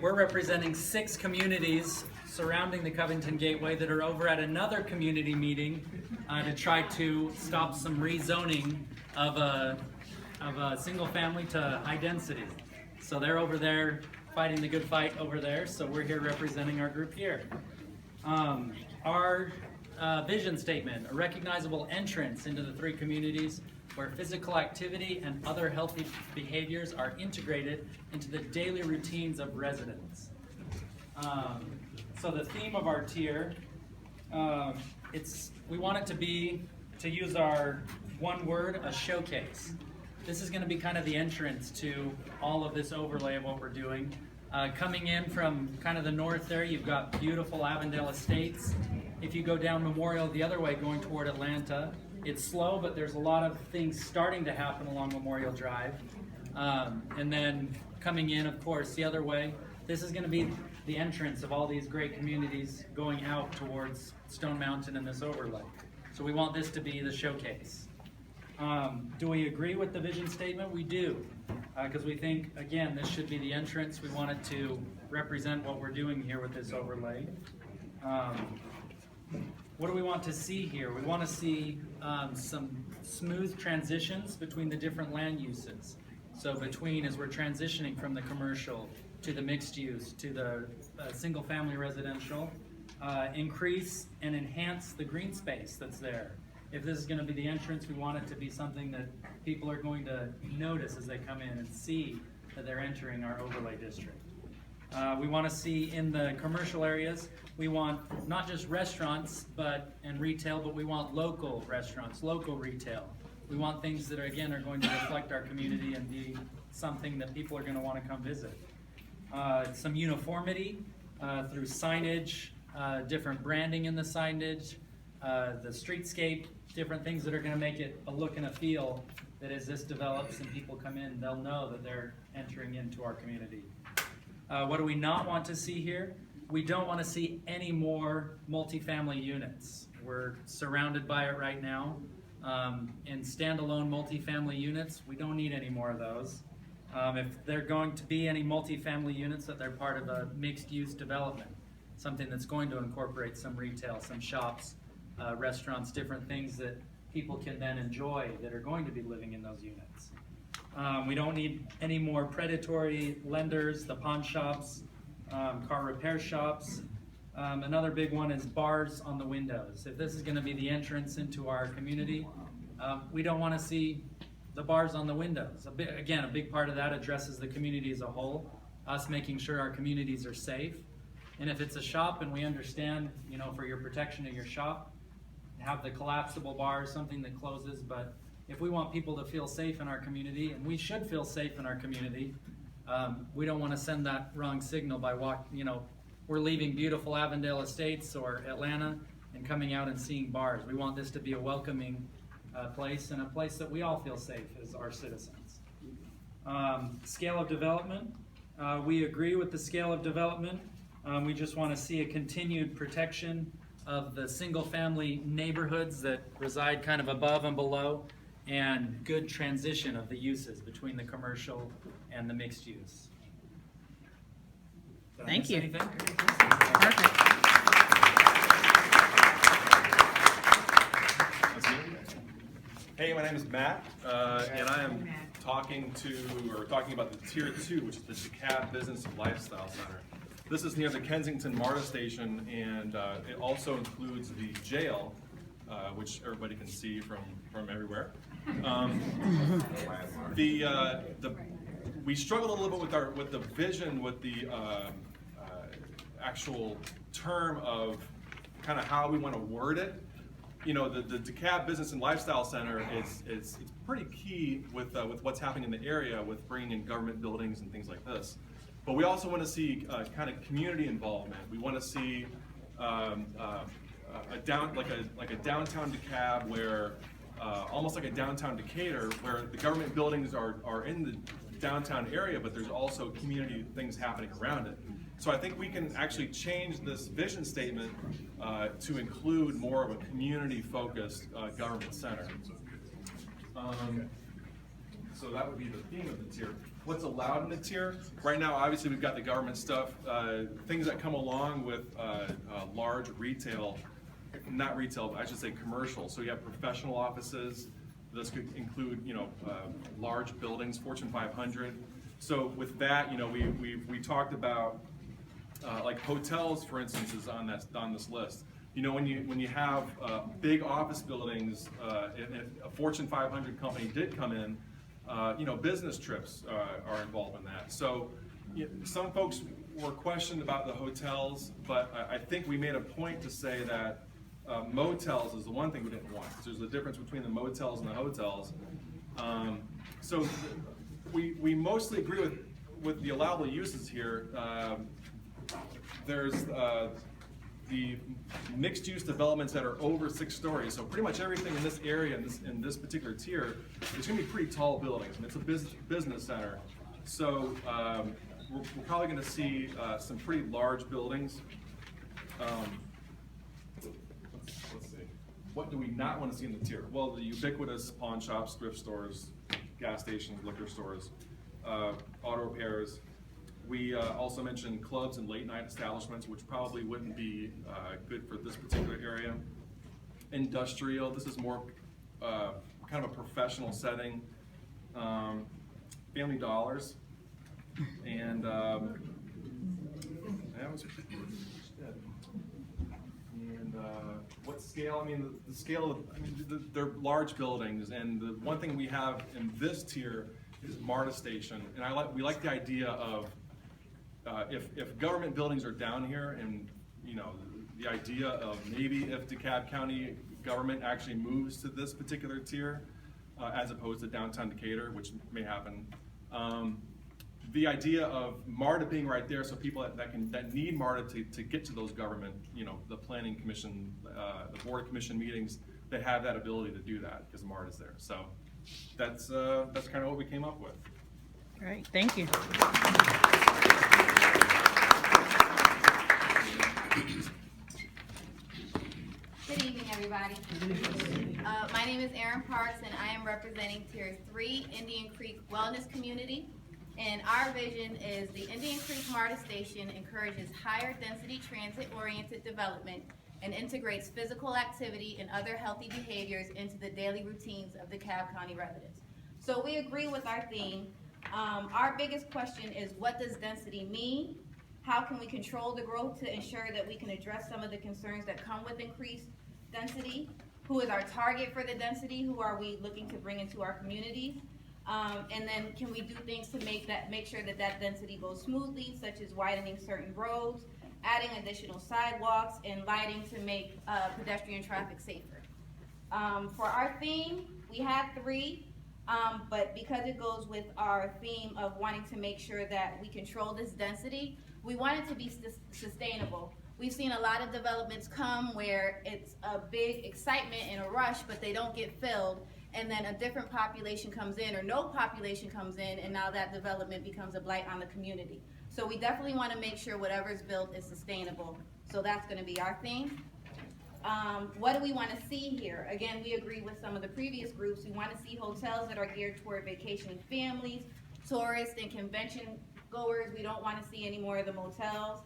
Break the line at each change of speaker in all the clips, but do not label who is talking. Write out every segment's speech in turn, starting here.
We're representing 6 communities surrounding the Covington Gateway that are over at another community meeting to try to stop some rezoning of a single family to high density. So they're over there fighting the good fight over there, so we're here representing our group here. Our vision statement: a recognizable entrance into the 3 communities where physical activity and other healthy behaviors are integrated into the daily routines of residents. So the theme of our tier, we want it to be, to use our one word, a showcase. This is going to be kind of the entrance to all of this overlay of what we're doing. Coming in from kind of the north there, you've got beautiful Avondale Estates. If you go down Memorial the other way, going toward Atlanta, it's slow, but there's a lot of things starting to happen along Memorial Drive. And then coming in, of course, the other way, this is going to be the entrance of all these great communities going out towards Stone Mountain and this overlay. So we want this to be the showcase. Do we agree with the vision statement? We do, because we think, again, this should be the entrance. We want it to represent what we're doing here with this overlay. What do we want to see here? We want to see some smooth transitions between the different land uses. So between, as we're transitioning from the commercial to the mixed use to the single family residential, increase and enhance the green space that's there. If this is going to be the entrance, we want it to be something that people are going to notice as they come in and see that they're entering our overlay district. We want to see in the commercial areas, we want not just restaurants and retail, but we want local restaurants, local retail. We want things that are going to reflect our community and be something that people are going to want to come visit. Some uniformity through signage, different branding in the signage, the streetscape, different things that are going to make it a look and a feel that as this develops and people come in, they'll know that they're entering into our community. What do we not want to see here? We don't want to see any more multifamily units. We're surrounded by it right now. In standalone multifamily units, we don't need any more of those. If they're going to be any multifamily units, that they're part of a mixed-use development, something that's going to incorporate some retail, some shops, restaurants, different things that people can then enjoy that are going to be living in those units. We don't need any more predatory lenders, the pawn shops, car repair shops. Another big one is bars on the windows. If this is going to be the entrance into our community, we don't want to see the bars on the windows. A big part of that addresses the community as a whole, us making sure our communities are safe. And if it's a shop and we understand, for your protection of your shop, have the collapsible bars, something that closes, but if we want people to feel safe in our community, and we should feel safe in our community, we don't want to send that wrong signal by we're leaving beautiful Avondale Estates or Atlanta and coming out and seeing bars. We want this to be a welcoming place and a place that we all feel safe as our citizens. Scale of development, we agree with the scale of development. We just want to see a continued protection of the single-family neighborhoods that reside kind of above and below, and good transition of the uses between the commercial and the mixed use.
Thank you.
Anything?
Perfect.
Hey, my name is Matt, and I am talking about the Tier 2, which is the DeKalb Business and Lifestyle Center. This is near the Kensington MARTA station, and it also includes the jail, which everybody can see from everywhere. We struggled a little bit with the vision, with the actual term of kind of how we want to word it. The DeKalb Business and Lifestyle Center it's pretty key with what's happening in the area with bringing in government buildings and things like this. But we also want to see kind of community involvement. We want to see a downtown DeKalb where almost like a downtown Decatur, where the government buildings are in the downtown area, but there's also community things happening around it. So I think we can actually change this vision statement to include more of a community-focused government center. So that would be the theme of the tier. what's allowed in the tier. Right now, obviously, we've got the government stuff, things that come along with large retail, not retail, but I should say commercial. So you have professional offices. This could include, large buildings, Fortune 500. So with that, we talked about like hotels, for instance, is on this list. When you have big office buildings, if a Fortune 500 company did come in, business trips are involved in that. So some folks were questioned about the hotels, but I think we made a point to say that motels is the one thing we didn't want, because there's a difference between the motels and the hotels. So we mostly agree with the allowable uses here. There's the mixed-use developments that are over 6 stories. So pretty much everything in this area, in this particular tier, is going to be pretty tall buildings, and it's a business center. So we're probably going to see some pretty large buildings. Let's see. What do we not want to see in the tier? Well, the ubiquitous pawn shops, thrift stores, gas stations, liquor stores, auto repairs. We also mentioned clubs and late night establishments, which probably wouldn't be good for this particular area. Industrial, this is more kind of a professional setting. Family Dollars, and that was pretty good. And what scale? I mean, the scale of, they're large buildings, and the one thing we have in this tier is MARTA station, and we like the idea of if government buildings are down here, and the idea of maybe if DeKalb County government actually moves to this particular tier, as opposed to downtown Decatur, which may happen. The idea of MARTA being right there, so people that need MARTA to get to those government, the planning commission, the board of commission meetings, they have that ability to do that because MARTA's there. So that's kind of what we came up with.
All right, thank you.
Good evening, everybody. My name is Erin Parks, and I am representing Tier 3 Indian Creek Wellness Community. And our vision is the Indian Creek MARTA station encourages higher density transit-oriented development and integrates physical activity and other healthy behaviors into the daily routines of DeKalb County residents. So we agree with our theme. Our biggest question is, what does density mean? How can we control the growth to ensure that we can address some of the concerns that come with increased density? Who is our target for the density? Who are we looking to bring into our communities? And then can we do things to make sure that density goes smoothly, such as widening certain roads, adding additional sidewalks, and lighting to make pedestrian traffic safer. For our theme, we had 3, but because it goes with our theme of wanting to make sure that we control this density, we want it to be sustainable. We've seen a lot of developments come where it's a big excitement and a rush, but they don't get filled, and then a different population comes in, or no population comes in, and now that development becomes a blight on the community. So we definitely want to make sure whatever's built is sustainable. So that's going to be our theme. What do we want to see here? Again, we agree with some of the previous groups. We want to see hotels that are geared toward vacationing families, tourists, and convention goers. We don't want to see any more of the motels.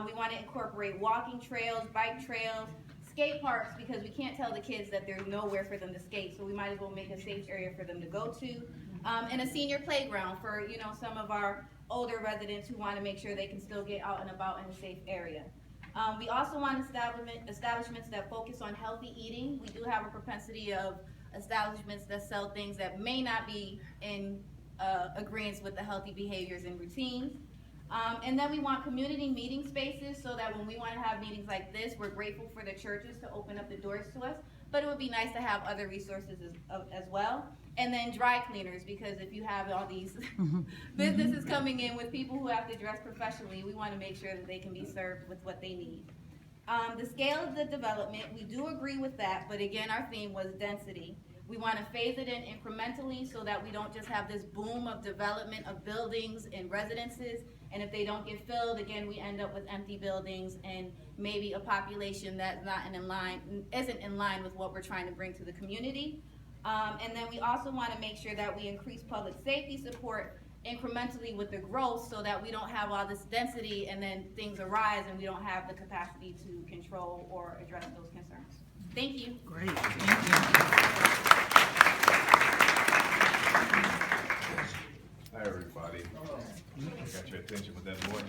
We want to incorporate walking trails, bike trails, skate parks, because we can't tell the kids that there's nowhere for them to skate, so we might as well make a safe area for them to go to. And a senior playground for some of our older residents who want to make sure they can still get out and about in a safe area. We also want establishments that focus on healthy eating. We do have a propensity of establishments that sell things that may not be in agreement with the healthy behaviors and routines. And then we want community meeting spaces so that when we want to have meetings like this, we're grateful for the churches to open up the doors to us, but it would be nice to have other resources as well. And then dry cleaners, because if you have all these businesses coming in with people who have to dress professionally, we want to make sure that they can be served with what they need. The scale of the development, we do agree with that, but again, our theme was density. We want to phase it in incrementally so that we don't just have this boom of development of buildings and residences, and if they don't get filled, again, we end up with empty buildings and maybe a population that's isn't in line with what we're trying to bring to the community. And then we also want to make sure that we increase public safety support incrementally with the growth so that we don't have all this density and then things arise and we don't have the capacity to control or address those concerns. Thank you.
Great, thank
Hi, everybody. Got your attention with that voice.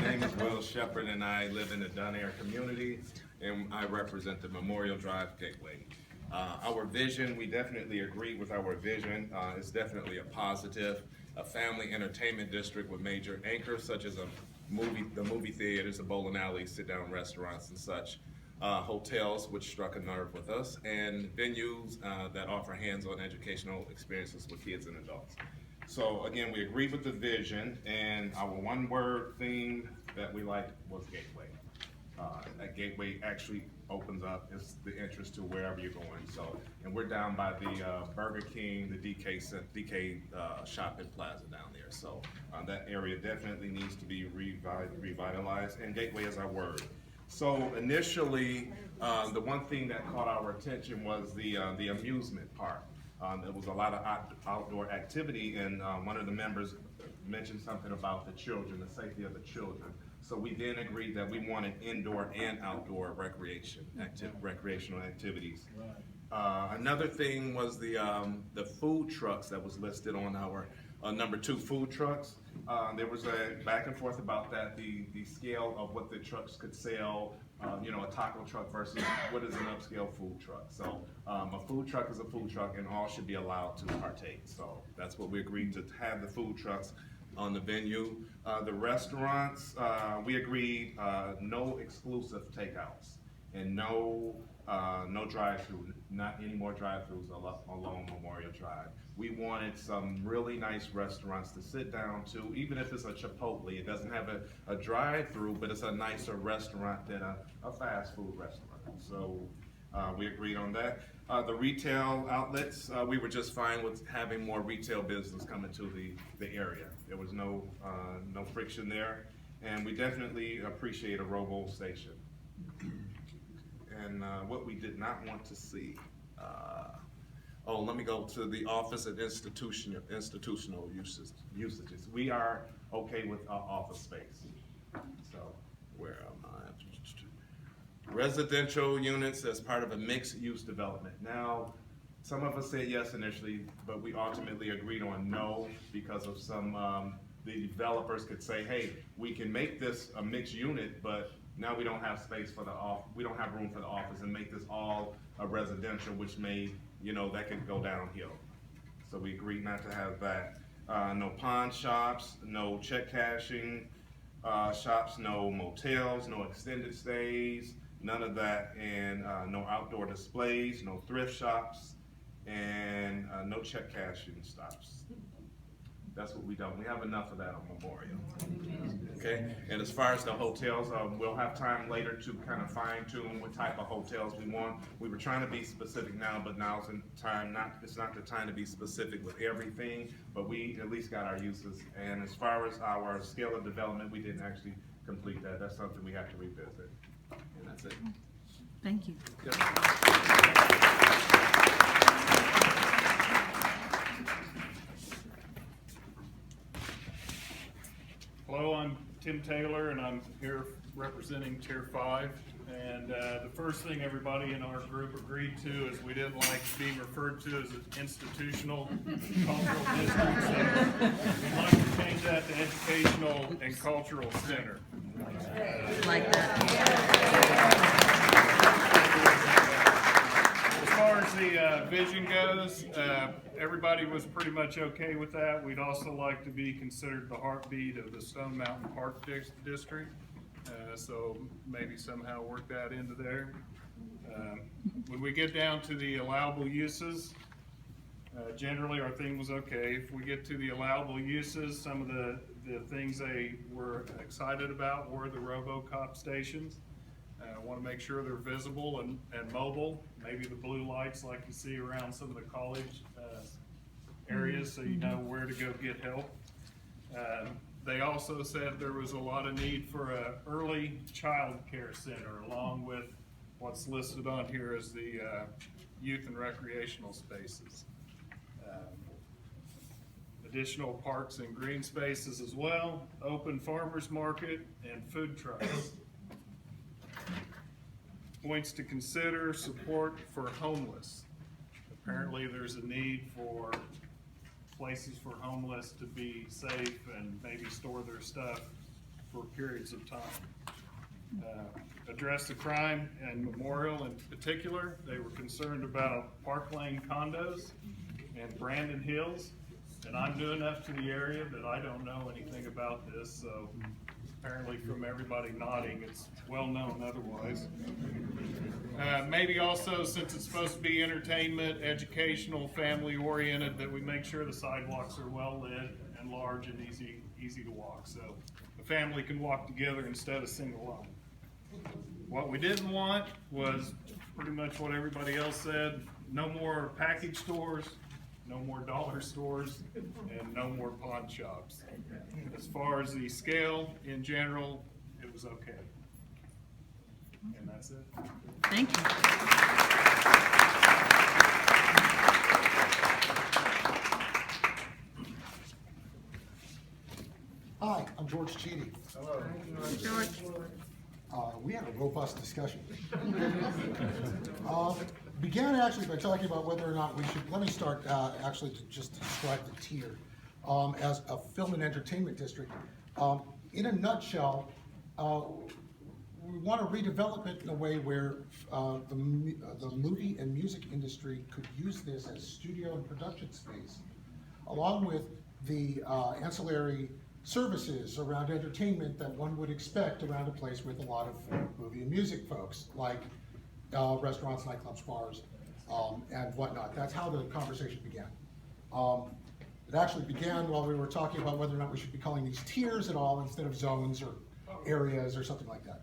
My name is Will Shepherd, and I live in the Dunair community, and I represent the Memorial Drive Gateway. Our vision, we definitely agree with our vision. It's definitely a positive, a family entertainment district with major anchors such as the movie theaters, the bowling alleys, sit-down restaurants and such. Hotels, which struck a nerve with us, and venues that offer hands-on educational experiences with kids and adults. So again, we agree with the vision, and our one-word theme that we liked was Gateway. That Gateway actually opens up the interest to wherever you're going. So, and we're down by the Burger King, the DK shopping plaza down there. So that area definitely needs to be revitalized, and Gateway is our word. So initially, the one thing that caught our attention was the amusement park. There was a lot of outdoor activity, and one of the members mentioned something about the children, the safety of the children. So we then agreed that we wanted indoor and outdoor recreational activities. Another thing was the food trucks that was listed on our number 2 food trucks. There was a back and forth about that, the scale of what the trucks could sell, a taco truck versus what is an upscale food truck. So a food truck is a food truck, and all should be allowed to partake. So that's what we agreed to have the food trucks on the venue. The restaurants, we agreed no exclusive takeouts and no drive-through, not any more drive-throughs along Memorial Drive. We wanted some really nice restaurants to sit down to, even if it's a Chipotle. It doesn't have a drive-through, but it's a nicer restaurant than a fast food restaurant. So we agreed on that. The retail outlets, we were just fine with having more retail business coming to the area. There was no friction there, and we definitely appreciate a robo station. And what we did not want to see, let me go to the office and institutional usages. We are okay with office space. So where am I? Residential units as part of a mixed-use development. Now, some of us said yes initially, but we ultimately agreed on no because of some, the developers could say, hey, we can make this a mixed unit, but now we don't have space for we don't have room for the office, and make this all a residential, which may, that could go downhill. So we agreed not to have that. No pawn shops, no check cashing shops, no motels, no extended stays, none of that, and no outdoor displays, no thrift shops, and no check cashing stops. That's what we don't. We have enough of that on Memorial. Okay, and as far as the hotels, we'll have time later to kind of fine tune what type of hotels we want. We were trying to be specific now, but now's the time. It's not the time to be specific with everything, but we at least got our uses. And as far as our scale of development, we didn't actually complete that. That's something we have to revisit. And that's it.
Thank you.
Hello, I'm Tim Taylor, and I'm here representing Tier 5. And the first thing everybody in our group agreed to is we didn't like being referred to as an institutional cultural district. So we'd like to change that to educational and cultural center.
Like that.
As far as the vision goes, everybody was pretty much okay with that. We'd also like to be considered the heartbeat of the Stone Mountain Park District. So maybe somehow work that into there. When we get down to the allowable uses, generally our thing was okay. If we get to the allowable uses, some of the things they were excited about were the RoboCop stations. I want to make sure they're visible and mobile. Maybe the blue lights like you see around some of the college areas, so you know where to go get help. They also said there was a lot of need for an early child care center, along with what's listed on here as the youth and recreational spaces. The additional parks and green spaces as well, open farmers market, and food trucks. Points to consider: support for homeless. Apparently there's a need for places for homeless to be safe and maybe store their stuff for periods of time. Address the crime and Memorial in particular. They were concerned about Park Lane condos and Brandon Hills. And I'm new enough to the area that I don't know anything about this, so apparently from everybody nodding, it's well known otherwise. Maybe also, since it's supposed to be entertainment, educational, family oriented, that we make sure the sidewalks are well lit and large and easy to walk, so a family can walk together instead of single line. What we didn't want was pretty much what everybody else said: no more package stores, no more dollar stores, and no more pawn shops. As far as the scale in general, it was okay. And that's it.
Thank you.
Hi, I'm George Cheedy.
George.
We had a robust discussion. Began actually by talking about whether or not we should, let me start actually to just describe the tier as a film and entertainment district. In a nutshell, we want to redevelop it in a way where the movie and music industry could use this as studio and production space, along with the ancillary services around entertainment that one would expect around a place with a lot of movie and music folks, like restaurants, nightclubs, bars, and whatnot. That's how the conversation began. It actually began while we were talking about whether or not we should be calling these tiers at all instead of zones or areas or something like that.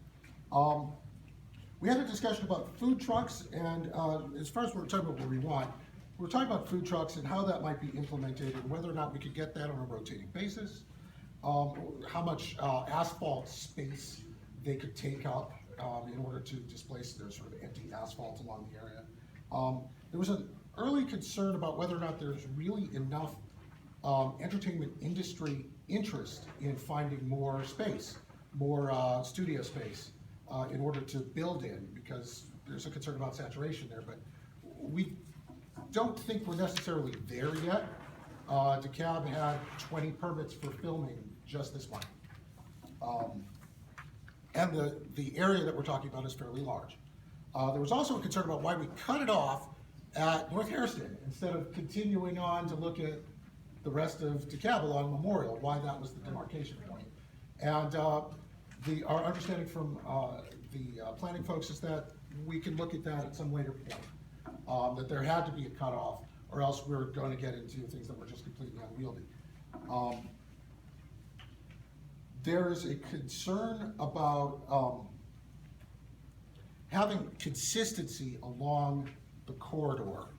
We had a discussion about food trucks, and as far as we're talking about what we want, we're talking about food trucks and how that might be implemented and whether or not we could get that on a rotating basis. How much asphalt space they could take up in order to displace their sort of empty asphalt along the area. There was an early concern about whether or not there's really enough entertainment industry interest in finding more space, more studio space in order to build in, because there's a concern about saturation there, but we don't think we're necessarily there yet. DeKalb had 20 permits for filming just this month. And the area that we're talking about is fairly large. There was also a concern about why we cut it off at North Hairston instead of continuing on to look at the rest of DeKalb along Memorial, why that was the demarcation point. And our understanding from the planning folks is that we can look at that at some later point, that there had to be a cutoff, or else we're going to get into things that were just completely unwieldy. There is a concern about having consistency along the corridor,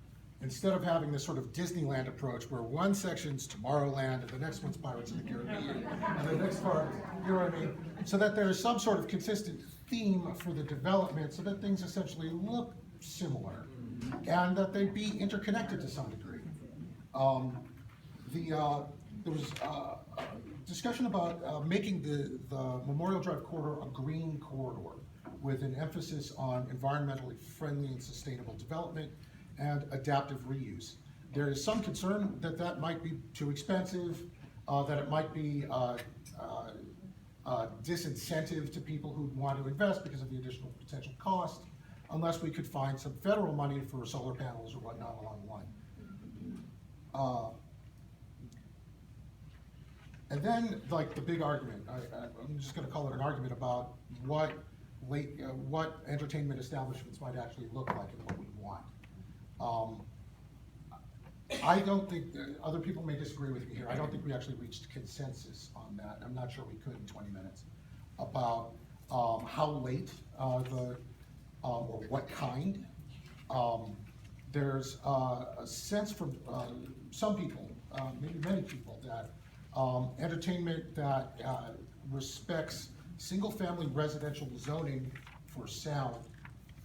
instead of having this sort of Disneyland approach where one section's Tomorrowland and the next one's Pirates of the Caribbean, and the next part, you know what I mean? So that there is some sort of consistent theme for the development so that things essentially look similar and that they be interconnected to some degree. There was discussion about making the Memorial Drive corridor a green corridor with an emphasis on environmentally friendly and sustainable development and adaptive reuse. There is some concern that that might be too expensive, that it might be disincentive to people who want to invest because of the additional potential cost, unless we could find some federal money for solar panels or whatnot along the line. And then, like, the big argument, I'm just gonna call it an argument about what entertainment establishments might actually look like and what we want. I don't think, other people may disagree with me here, I don't think we actually reached consensus on that. I'm not sure we could in 20 minutes about how late or what kind. There's a sense from some people, maybe many people, that entertainment that respects single-family residential zoning for sound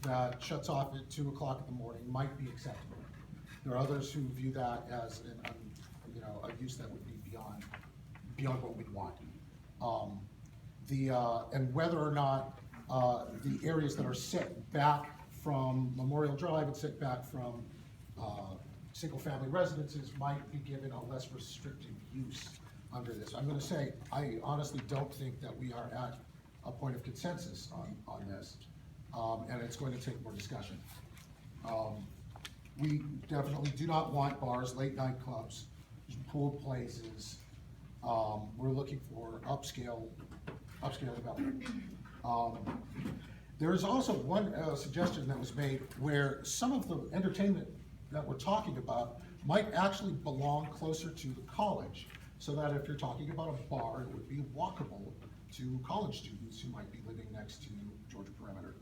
that shuts off at 2 o'clock in the morning might be acceptable. There are others who view that as a use that would be beyond what we'd want. And whether or not, the areas that are set back from Memorial Drive and set back from, single-family residences might be given a less restrictive use under this. I'm gonna say, I honestly don't think that we are at a point of consensus on this, and it's going to take more discussion. We definitely do not want bars, late-night clubs, pool places. We're looking for upscale development. There is also one suggestion that was made where some of the entertainment that we're talking about might actually belong closer to the college, so that if you're talking about a bar, it would be walkable to college students who might be living next to Georgia Perimeter,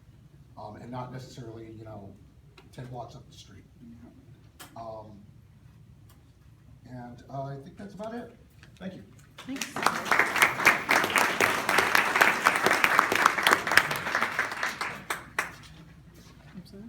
and not necessarily, 10 blocks up the street. And I think that's about it. Thank you.
Thanks. I'm sorry.